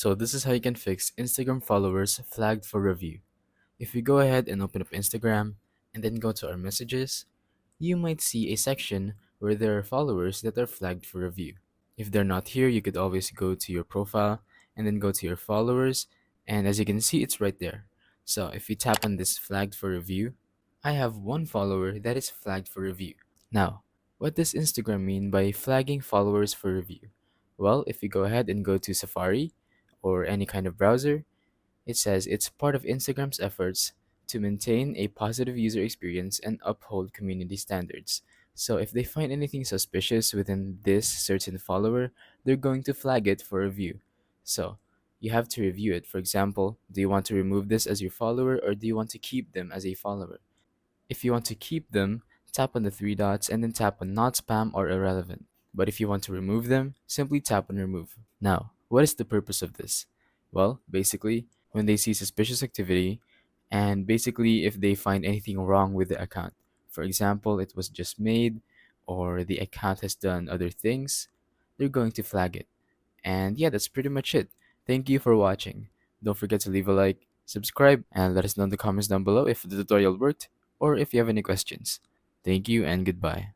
So this is how you can fix Instagram followers flagged for review. If we go ahead and open up Instagram and then go to our messages, you might see a section where there are followers that are flagged for review. If they're not here, you could always go to your profile and then go to your followers, and as you can see, it's right there. So if we tap on this flagged for review, I have one follower that is flagged for review. Now, what does Instagram mean by flagging followers for review? Well, if you go ahead and go to Safari or any kind of browser, it says it's part of Instagram's efforts to maintain a positive user experience and uphold community standards. So if they find anything suspicious within this certain follower, they're going to flag it for review. So you have to review it. For example, do you want to remove this as your follower or do you want to keep them as a follower? If you want to keep them, tap on the three dots and then tap on not spam or irrelevant. But if you want to remove them, simply tap on remove. Now, what is the purpose of this? Well, basically, when they see suspicious activity, and basically if they find anything wrong with the account. For example, it was just made, or the account has done other things, they're going to flag it. And yeah, that's pretty much it. Thank you for watching. Don't forget to leave a like, subscribe, and let us know in the comments down below if the tutorial worked or if you have any questions. Thank you and goodbye.